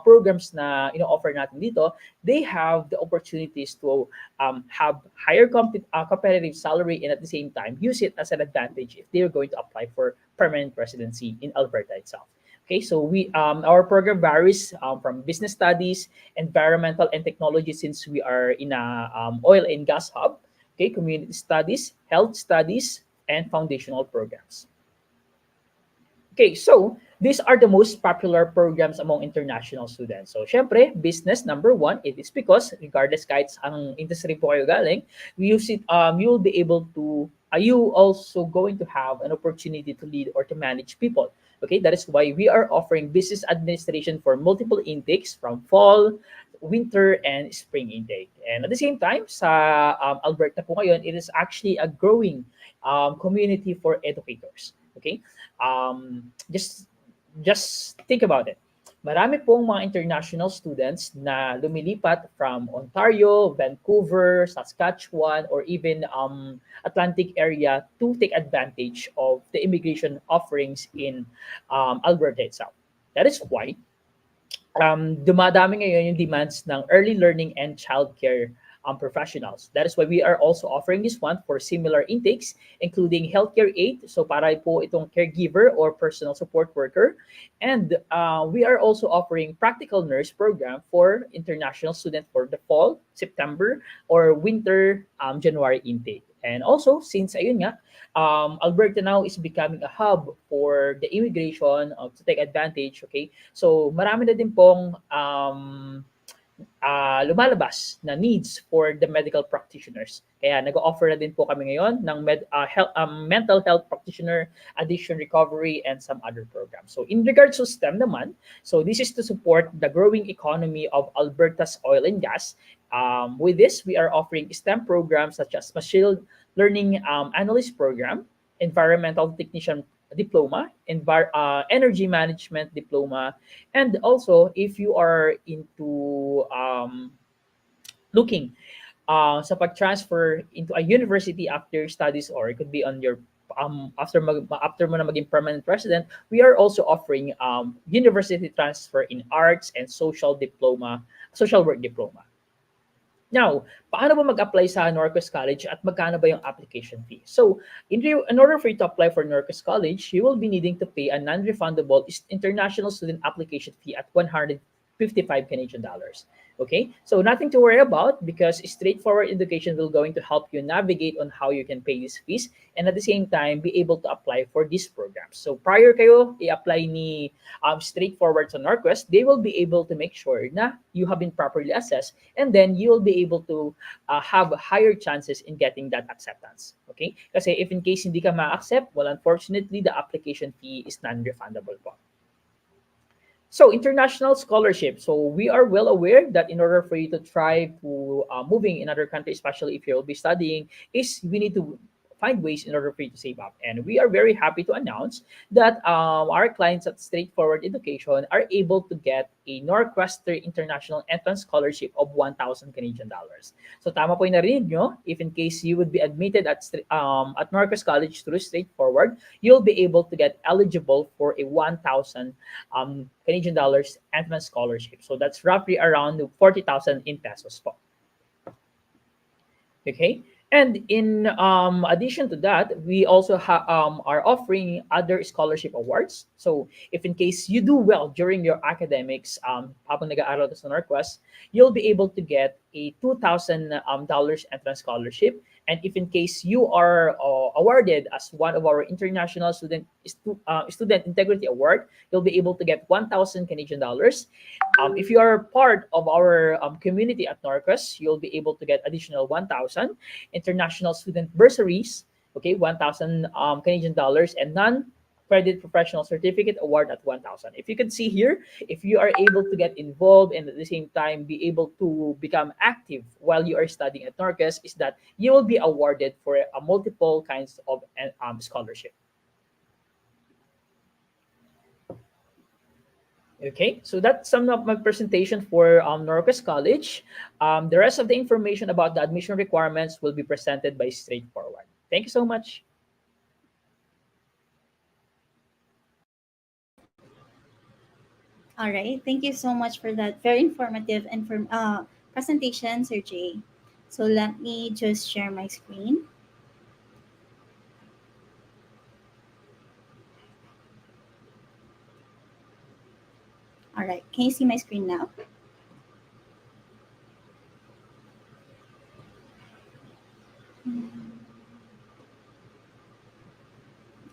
programs na offer natin dito, they have the opportunities to have higher competitive salary and at the same time use it as an advantage if they are going to apply for permanent residency in Alberta itself. Okay, so our program varies from business studies, environmental and technology since we are in a oil and gas hub. Okay, community studies, health studies, and foundational programs. Okay, so these are the most popular programs among international students. So, syempre, business, number one, it is because regardless kahit ang industry po kayo galing, you will be able to, you also going to have an opportunity to lead or to manage people. Okay, that is why we are offering business administration for multiple intakes from fall, winter, and spring intake. And at the same time, sa Alberta po ngayon, it is actually a growing community for educators. Okay? Just think about it. Marami pong mga international students na lumilipat from Ontario, Vancouver, Saskatchewan, or even Atlantic area to take advantage of the immigration offerings in Alberta itself. That is why dumadami ngayon yung demands ng early learning and childcare professionals. That is why we are also offering this one for similar intakes, including healthcare aid. So para po itong caregiver or personal support worker. And we are also offering practical nurse program for international student for the fall, September, or winter January intake. And also, since ayun nga, Alberta now is becoming a hub for the immigration to take advantage, okay? So marami na din pong lumalabas na needs for the medical practitioners. Kaya nag-offer na din po kami ngayon ng mental health practitioner, addiction recovery, and some other programs. So in regards to STEM naman, so this is to support the growing economy of Alberta's oil and gas. With this, we are offering STEM programs such as machine learning analyst program, environmental technician diploma, energy management diploma, and also if you are into looking sa pag-transfer into a university after studies, or it could be on your after mo na maging permanent resident, we are also offering university transfer in arts and social work diploma. Now, paano ba mag-apply sa NorQuest College at magkano ba yung application fee? So, in order for you to apply for NorQuest College, you will be needing to pay a non-refundable international student application fee at 155 Canadian dollars. Okay, so nothing to worry about because straightforward education will going to help you navigate on how you can pay these fees and at the same time be able to apply for these programs. So prior kayo i-apply ni straightforward sa NorQuest, they will be able to make sure na you have been properly assessed and then you will be able to have higher chances in getting that acceptance. Okay, kasi if in case hindi ka ma-accept, well, unfortunately the application fee is non-refundable po. So international scholarship. So we are well aware that in order for you to try to moving in other countries, especially if you'll be studying, is we need to find ways in order for you to save up. And we are very happy to announce that our clients at Straightforward Education are able to get a NorQuest International Entrance Scholarship of 1,000 Canadian dollars. So tama po yung narinig nyo, if in case you would be admitted at NorQuest College through Straightforward, you'll be able to get eligible for a 1,000 Canadian dollars entrance scholarship. So that's roughly around 40,000 in pesos po. Okay. And in addition to that, we also are offering other scholarship awards. So if in case you do well during your academics, habang nag-aaral sa NorQuest, you'll be able to get a $2,000 entrance scholarship. And if in case you are awarded as one of our international student integrity award, you'll be able to get 1,000 Canadian dollars. If you are part of our community at NorQuest, you'll be able to get additional 1,000 international student bursaries, okay, 1,000 Canadian dollars, and non-credit professional certificate award at 1,000. If you can see here, if you are able to get involved and at the same time be able to become active while you are studying at NorQuest, is that you will be awarded for multiple kinds of scholarship. Okay, so that's some of my presentation for NorQuest College. The rest of the information about the admission requirements will be presented by Straightforward. Thank you so much. All right. Thank you so much for that very informative presentation, Sir Jay. So let me just share my screen. All right. Can you see my screen now?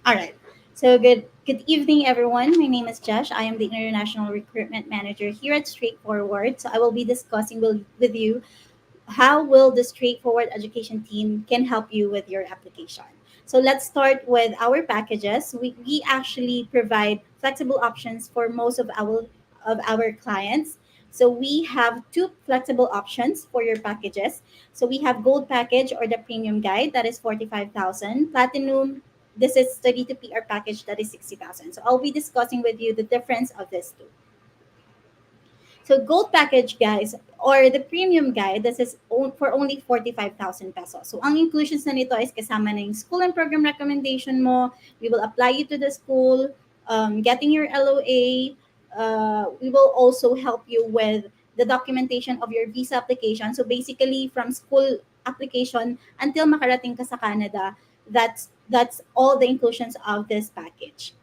All right. So good evening, everyone. My name is Josh. I am the International Recruitment Manager here at Straightforward. So I will be discussing with you how will the Straightforward Education team can help you with your application. So let's start with our packages. We actually provide flexible options for most of our clients. So we have two flexible options for your packages. So we have gold package or the premium guide that is 45,000, platinum this is study to PR package that is 60,000. So I'll be discussing with you the difference of these two. So gold package, guys, or the premium guide, this is for only 45,000 pesos. So ang inclusions na nito is kasama na yung school and program recommendation mo. We will apply you to the school, getting your LOA. We will also help you with the documentation of your visa application. So basically, from school application until makarating ka sa Canada, that's all the inclusions of this package.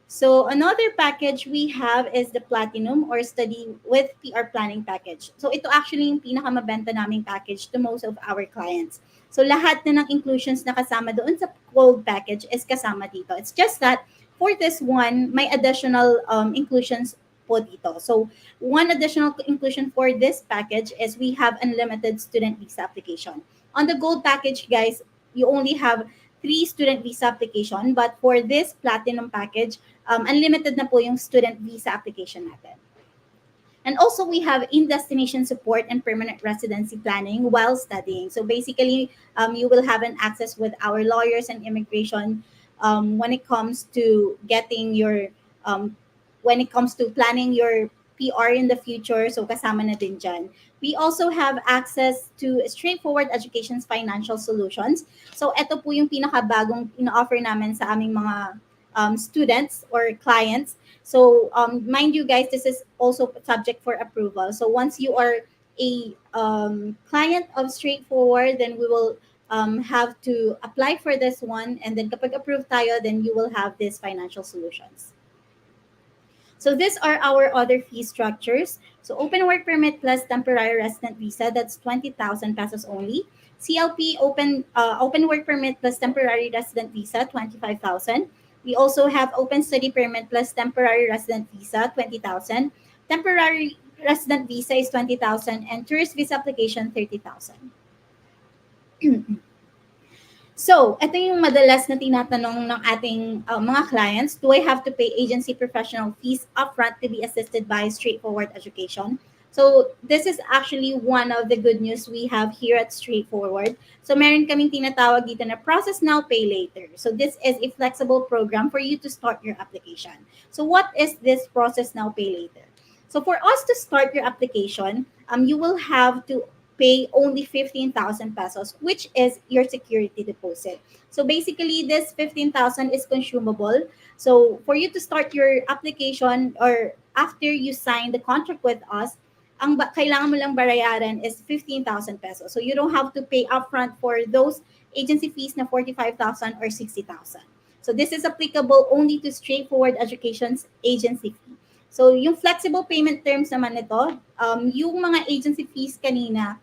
So another package we have is the Platinum or Study with PR Planning package. So ito actually yung pinakamabenta naming package to most of our clients. So lahat na ng inclusions na kasama doon sa Gold package is kasama dito. It's just that for this one, may additional inclusions po dito. So one additional inclusion for this package is we have unlimited student visa application. On the Gold package, guys, you only have 3 student visa application, but for this Platinum package, unlimited na po yung student visa application natin. And also, we have in-destination support and permanent residency planning while studying. So basically, you will have an access with our lawyers and immigration when it comes to getting your, when it comes to planning your PR in the future. So kasama na din dyan. We also have access to straightforward education's financial solutions. So ito po yung pinakabagong ina-offer namin sa aming mga students or clients. So mind you guys, this is also subject for approval. So once you are a client of Straightforward, then we will have to apply for this one. And then kapag approved tayo, then you will have these financial solutions. So these are our other fee structures. So open work permit plus temporary resident visa, that's 20,000 pesos only. CLP open work permit plus temporary resident visa, 25,000. We also have open study permit plus temporary resident visa, 20,000. Temporary resident visa is 20,000 and tourist visa application, 30,000. So, ito yung madalas na tinatanong ng ating mga clients. Do I have to pay agency professional fees upfront to be assisted by Straightforward Education? So, this is actually one of the good news we have here at Straightforward. So, meron kaming tinatawag dito na process now, pay later. So, this is a flexible program for you to start your application. So, what is this process now, pay later? So, for us to start your application, you will have to pay only 15,000 pesos, which is your security deposit. So basically, this 15,000 is consumable. So for you to start your application or after you sign the contract with us, ang kailangan mo lang bayaran is 15,000 pesos. So you don't have to pay upfront for those agency fees na 45,000 or 60,000. So this is applicable only to Straightforward Education's agency fee. So yung flexible payment terms naman nito, yung mga agency fees kanina,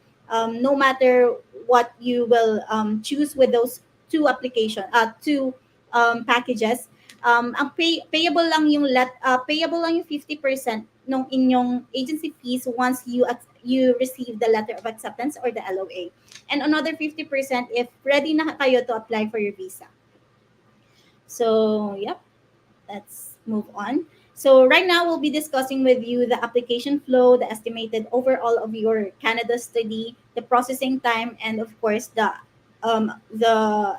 no matter what you will choose with those two packages, ang payable lang yung 50% ng inyong agency fees once you receive the letter of acceptance or the LOA, and another 50% if ready na kayo to apply for your visa. So yep, let's move on. So right now, we'll be discussing with you the application flow, the estimated overall of your Canada study, the processing time, and of course, the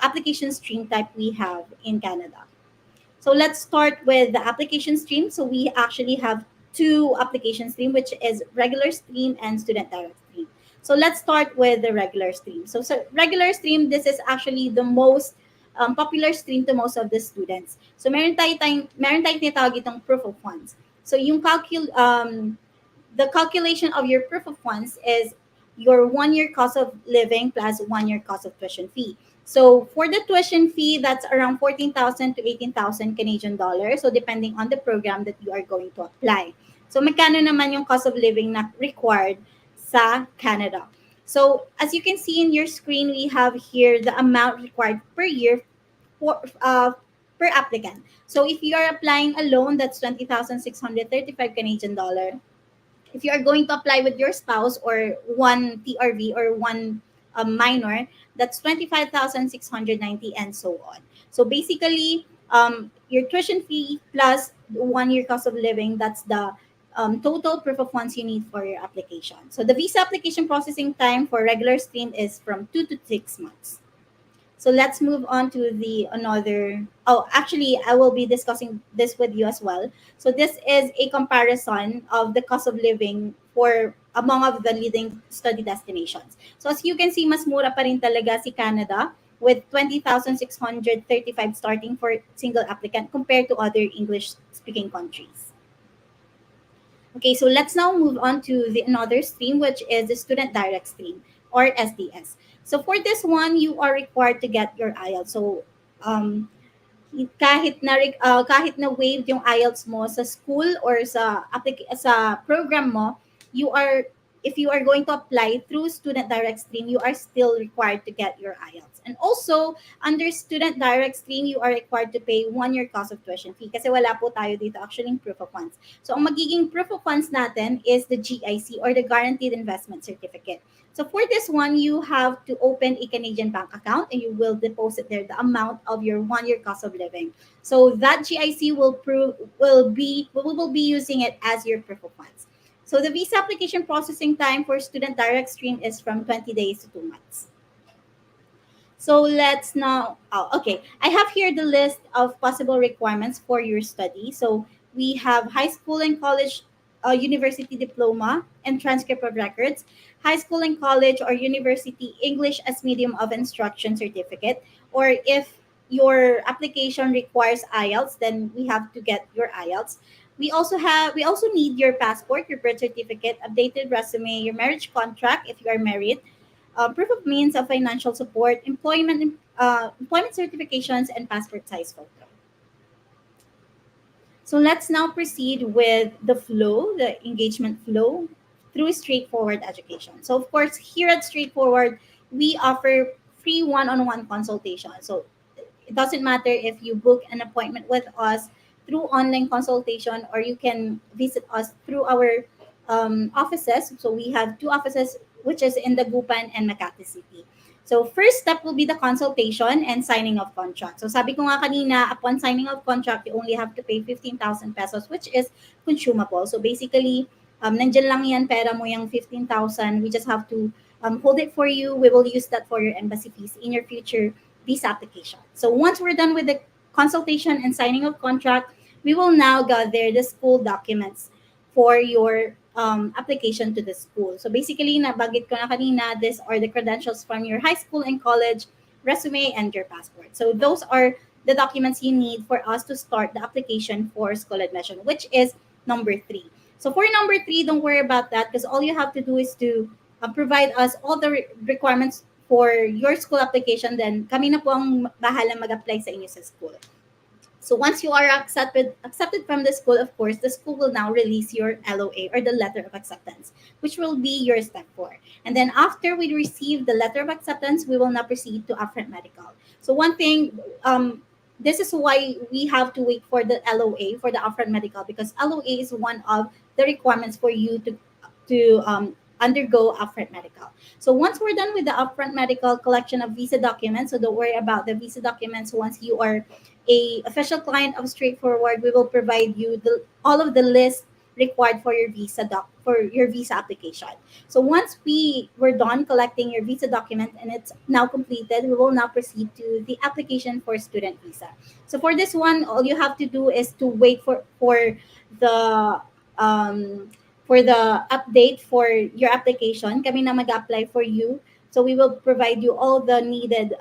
application stream type we have in Canada. So let's start with the application stream. So we actually have 2 application stream, which is regular stream and student direct stream. So let's start with the regular stream. So regular stream, this is actually the most popular stream to most of the students. So meron tayong tinatawag itong proof of funds. So yung the calculation of your proof of funds is your 1-year cost of living plus 1-year cost of tuition fee. So for the tuition fee, that's around 14,000 to 18,000 Canadian dollars. So depending on the program that you are going to apply. So magkano naman yung cost of living na required sa Canada? So as you can see in your screen, we have here the amount required per year per applicant. So if you are applying a loan, that's 20,635 Canadian dollar. If you are going to apply with your spouse or one TRV or one minor, that's 25,690 and so on. So basically, your tuition fee plus 1-year cost of living, that's the total proof of funds you need for your application. So the visa application processing time for regular stream is from 2 to 6 months. So let's move on to the another. Oh, actually, I will be discussing this with you as well. So this is a comparison of the cost of living for among of the leading study destinations. So as you can see, mas mura pa rin talaga si Canada with 20,635 starting for single applicant compared to other English speaking countries. Okay, so let's now move on to the another stream, which is the student direct stream or SDS. So for this one, you are required to get your IELTS. So um, kahit na waived yung IELTS mo sa school or sa program mo, you are if you are going to apply through student direct stream, you are still required to get your IELTS. And also, under student direct stream, you are required to pay 1 year cost of tuition fee kasi wala po tayo dito actually proof of funds. So ang magiging proof of funds natin is the GIC or the Guaranteed Investment Certificate. So for this one, you have to open a Canadian bank account and you will deposit there the amount of your 1 year cost of living. So that GIC we will be using it as your proof of funds. So the visa application processing time for student direct stream is from 20 days to 2 months. So let's now, okay. I have here the list of possible requirements for your study. So we have high school and college, university diploma and transcript of records, high school and college or university English as medium of instruction certificate, or if your application requires IELTS, then we have to get your IELTS. We also need your passport, your birth certificate, updated resume, your marriage contract if you are married, proof of means of financial support, employment certifications, and passport size photo. So let's now proceed with the flow, the engagement flow through straightforward education. So of course, here at Straightforward, we offer free one-on-one consultation. So it doesn't matter if you book an appointment with us through online consultation or you can visit us through our offices. So we have 2 offices, which is in the Dagupan and Makati City. So first step will be the consultation and signing of contract. So sabi ko nga kanina, upon signing of contract, you only have to pay 15,000 pesos, which is consumable. So basically, nandyan lang yan, pera mo yung 15,000. We just have to hold it for you. We will use that for your embassy fees in your future visa application. So once we're done with the consultation and signing of contract, we will now gather the school documents for your application to the school. So basically, nabagit ko na kanina, these are the credentials from your high school and college, resume, and your passport. So those are the documents you need for us to start the application for school admission, which is number 3. So for number 3, don't worry about that because all you have to do is to provide us all the requirements for your school application. Then kami na po ang bahala mag-apply sa inyo sa school. So once you are accepted from the school, of course, the school will now release your LOA or the letter of acceptance, which will be your step 4. And then after we receive the letter of acceptance, we will now proceed to upfront medical. So one thing, this is why we have to wait for the LOA for the upfront medical because LOA is one of the requirements for you to undergo upfront medical. So once we're done with the upfront medical collection of visa documents, so don't worry about the visa documents once you are a official client of Straightforward, we will provide you all of the list required for your visa application. So once we were done collecting your visa document and it's now completed, we will now proceed to the application for student visa. So for this one, all you have to do is to wait for the update for your application. Kami na mag-apply for you. So we will provide you all the needed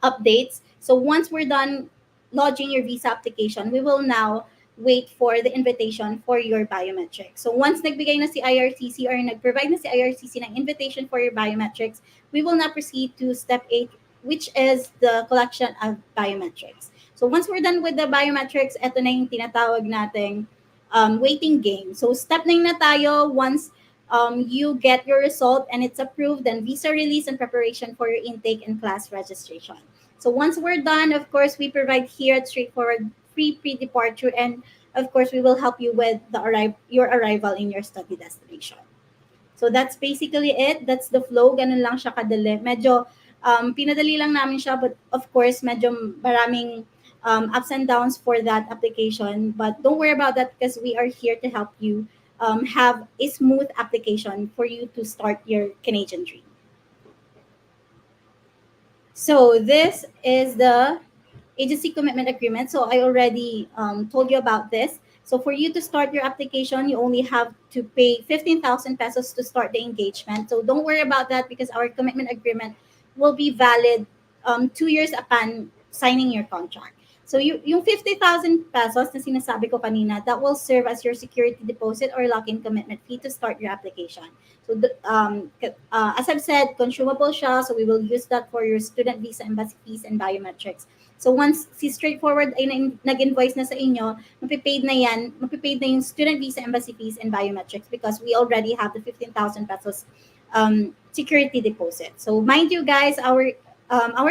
updates. So once we're done lodging your visa application, we will now wait for the invitation for your biometrics. So once nagbigay na si IRCC or nag-provide na si IRCC ng invitation for your biometrics, we will now proceed to step 8, which is the collection of biometrics. So once we're done with the biometrics, ito na yung tinatawag nating waiting game. So step 9 na tayo. Once you get your result and it's approved, then visa release and preparation for your intake and class registration. So once we're done, of course, we provide here at Straightforward free pre-departure, and of course, we will help you with your arrival in your study destination. So that's basically it. That's the flow. Ganun lang siya kadali. Medyo pinadali lang namin siya, but of course, medyo maraming ups and downs for that application. But don't worry about that because we are here to help you have a smooth application for you to start your Canadian dream. So this is the agency commitment agreement. So I already told you about this. So for you to start your application, you only have to pay 15,000 pesos to start the engagement. So don't worry about that because our commitment agreement will be valid 2 years upon signing your contract. So yung 50,000 pesos na sinasabi ko kanina, that will serve as your security deposit or lock-in commitment fee to start your application. So as I've said, consumable siya. So we will use that for your student visa, embassy fees, and biometrics. So once si straightforward ay nag-invoice na sa inyo, mapipaid na yan, mapipaid na yung student visa, embassy fees, and biometrics because we already have the 15,000 pesos security deposit. So mind you guys, our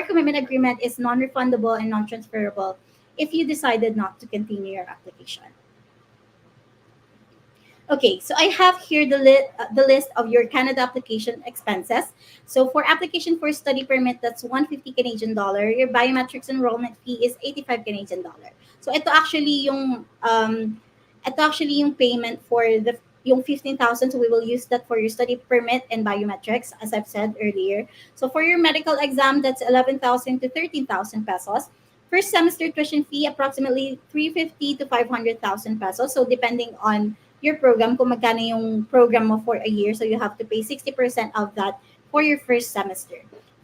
commitment agreement is non-refundable and non-transferable if you decided not to continue your application. Okay, so I have here the list of your Canada application expenses. So for application for study permit, that's 150 Canadian dollar. Your biometrics enrollment fee is 85 Canadian dollar. So ito actually yung payment for yung 15,000. So we will use that for your study permit and biometrics, as I've said earlier. So for your medical exam, that's 11,000 to 13,000 pesos. First semester tuition fee, approximately 350 to 500,000 pesos. So depending on your program, kung magkano yung program mo for a year, so you have to pay 60% of that for your first semester.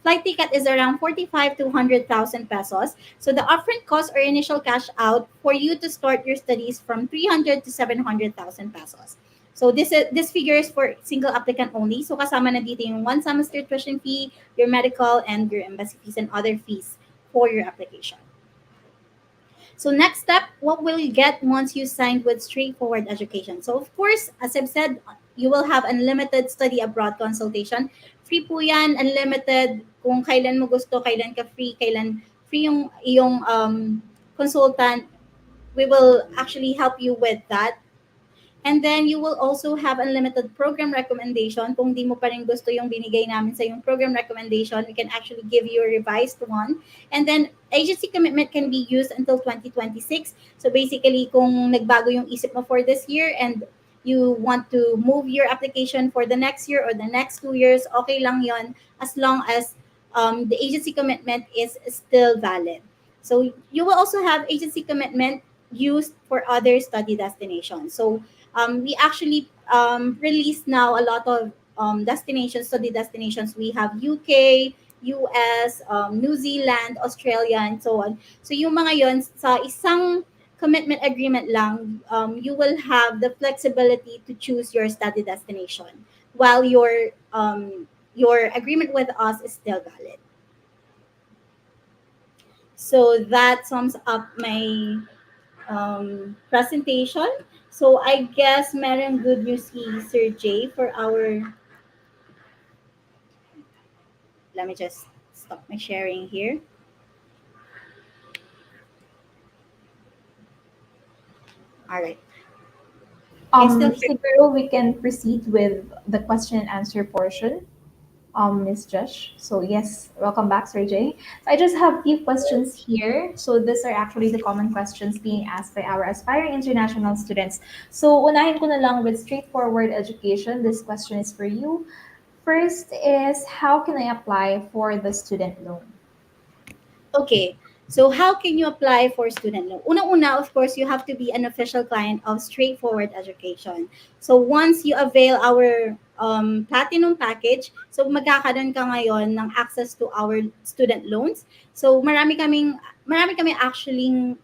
Flight ticket is around 45 to 100,000 pesos. So the upfront cost or initial cash out for you to start your studies from 300 to 700,000 pesos. So this figure is for single applicant only. So kasama na dito yung one semester tuition fee, your medical, and your embassy fees and other fees for your application. So next step, what will you get once you signed with Straightforward Education? So of course, as I've said, you will have unlimited study abroad consultation. Free po yan, unlimited. Kung kailan mo gusto, kailan ka free, kailan free yung iyong consultant, we will actually help you with that. And then you will also have unlimited program recommendation. Kung di mo pa rin gusto yung binigay namin sa yung program recommendation, we can actually give you a revised one. And then agency commitment can be used until 2026. So basically, kung nagbago yung isip mo for this year and you want to move your application for the next year or the next 2 years, okay lang yon as long as the agency commitment is still valid. So you will also have agency commitment used for other study destinations. So we actually release now a lot of study destinations. We have UK, US, New Zealand, Australia, and so on. So yung mga yon sa isang commitment agreement lang, you will have the flexibility to choose your study destination while your agreement with us is still valid. So that sums up my presentation. So I guess meron good news si Sir Jay for our... Let me just stop my sharing here. All right. Still here. Siguro we can proceed with the question and answer portion, Ms. Josh. So yes, welcome back, Sir Jay. So I just have a few questions here. So these are actually the common questions being asked by our aspiring international students. So unahin ko na lang with straightforward education. This question is for you. First is, how can I apply for the student loan? Okay. So how can you apply for student loan? Unang-una, of course, you have to be an official client of Straightforward Education. So once you avail our platinum package, so magkakaroon ka ngayon ng access to our student loans. So marami kami actually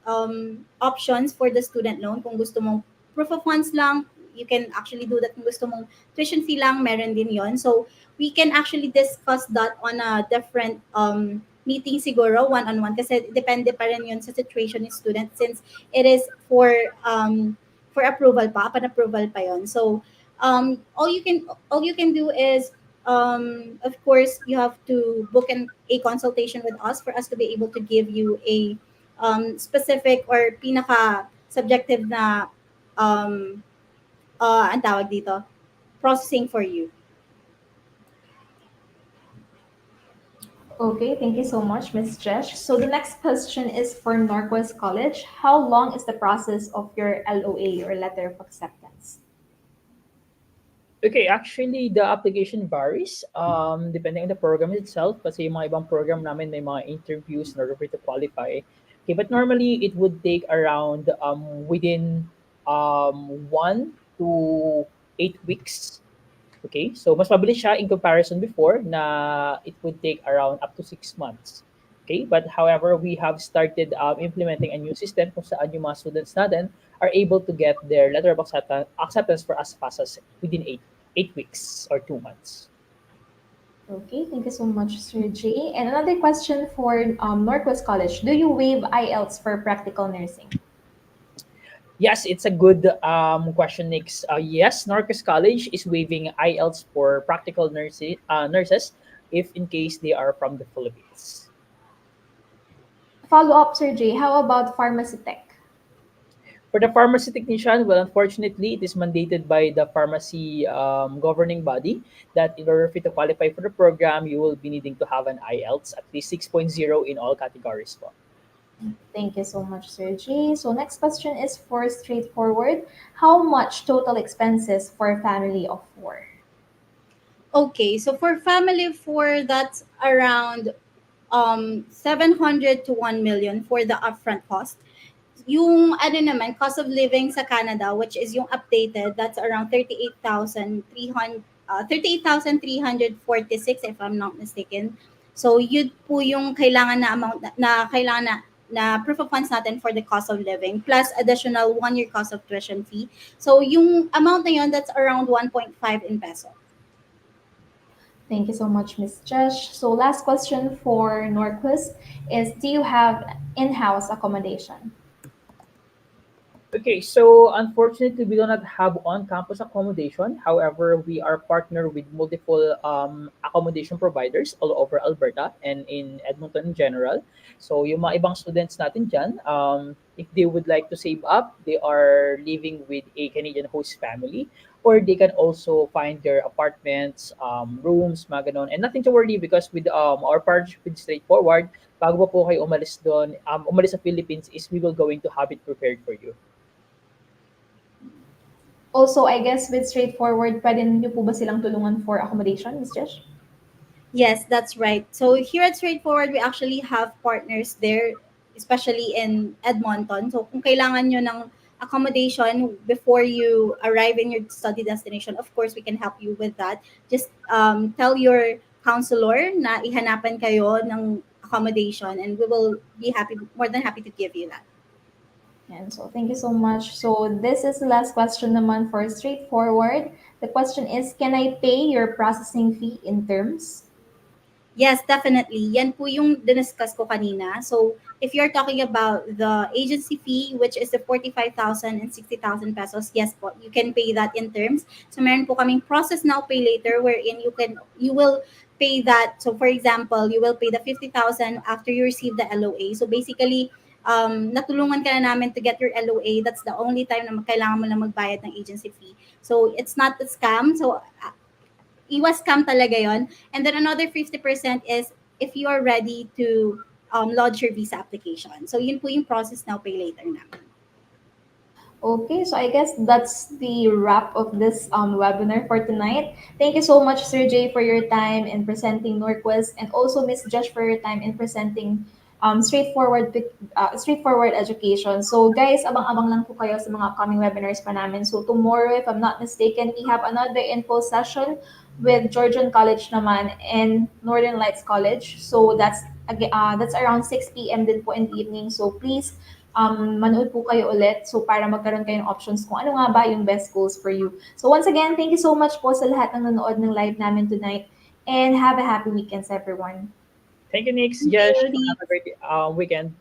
options for the student loan. Kung gusto mong proof of funds lang, you can actually do that. Kung gusto mong tuition fee lang, meron din yon. So we can actually discuss that on a different meeting siguro, one-on-one, kasi depende pa rin yun sa situation ng student since it is for approval pa, pan-approval pa yon. So all you can do is of course you have to book a consultation with us for us to be able to give you a specific or pinaka subjective na ang tawag dito, processing for you. Okay, thank you so much, Ms. Jesh. So the next question is for NorQuest College. How long is the process of your LOA or letter of acceptance? Okay, actually, the application varies depending on the program itself. Kasi yung mga ibang program namin may mga interviews in order for you to qualify. Okay, but normally it would take around within 1 to 8 weeks. Okay, so mas mabilis siya in comparison before na it would take around up to 6 months. Okay, but however, we have started implementing a new system kung saan yung mga students natin are able to get their letter of acceptance for as fast as within 8 weeks or 2 months. Okay, thank you so much, Sir Jay. And another question for NorQuest College. Do you waive IELTS for practical nursing? Yes, it's a good question, Nick. Yes, NorQuest College is waiving IELTS for practical nurses if in case they are from the Philippines. Follow up, Sir Jay. How about pharmacy tech? For the pharmacy technician, well, unfortunately, it is mandated by the pharmacy governing body that in order for you to qualify for the program, you will be needing to have an IELTS at least 6.0 in all categories. Thank you so much, Sir Jay. So next question is for straightforward. How much total expenses for a family of four? Okay, so for family of four, that's around 700 to 1 million for the upfront cost. Yung ano naman, cost of living sa Canada, which is yung updated, that's around 38,346 if I'm not mistaken. So yun po yung kailangan na amount na kailangan na proof of funds natin for the cost of living plus additional 1 year cost of tuition fee. So yung amount na yun, that's around 1.5 in peso. Thank you so much, Ms. Josh. So last question for NorQuest is, do you have in-house accommodation? Okay, so unfortunately, we do not have on-campus accommodation. However, we are partnered with multiple accommodation providers all over Alberta and in Edmonton in general. So yung mga ibang students natin dyan, if they would like to save up, they are living with a Canadian host family, or they can also find their apartments, rooms, mga ganon. And nothing to worry because with our partnership with Straightforward, bago pa po kayo umalis doon, umalis sa Philippines, is we will going to have it prepared for you. Also, I guess with straightforward, pwede niyo po ba silang tulungan for accommodation, Ms. Josh? Yes, that's right. So here at Straightforward, we actually have partners there, especially in Edmonton. So kung kailangan nyo ng accommodation before you arrive in your study destination, of course, we can help you with that. Just tell your counselor na ihanapan kayo ng accommodation and we will be more than happy to give you that. And so thank you so much. So this is the last question naman for straightforward. The question is, can I pay your processing fee in terms? Yes, definitely. Yan po yung diniscuss ko kanina. So, if you're talking about the agency fee, which is the 45,000 and 60,000 pesos, yes po, you can pay that in terms. So, meron po kaming process now, pay later, wherein you will pay that. So, for example, you will pay the 50,000 after you receive the LOA. So, basically, natulungan ka na namin to get your LOA. That's the only time na kailangan mo lang magbayad ng agency fee. So, it's not a scam. So, iwas scam talaga yon. And then another 50% is if you are ready to lodge your visa application. So yun po yung process now, pay later namin. Okay, so I guess that's the wrap of this webinar for tonight. Thank you so much, Sir Jay, for your time in presenting NorQuest, and also Ms. Josh for your time in presenting straightforward education. So guys, abang-abang lang po kayo sa mga upcoming webinars pa namin. So tomorrow, if I'm not mistaken, we have another info session with Georgian College naman and Northern Lights College. So that's around 6 p.m. din po in the evening. So please manood po kayo ulit so para magkaroon kayo ng options kung ano nga ba yung best schools for you. So once again, thank you so much po sa lahat ng nanood ng live namin tonight, and have a happy weekends everyone. Thank you, Nick. Josh. Have a great weekend.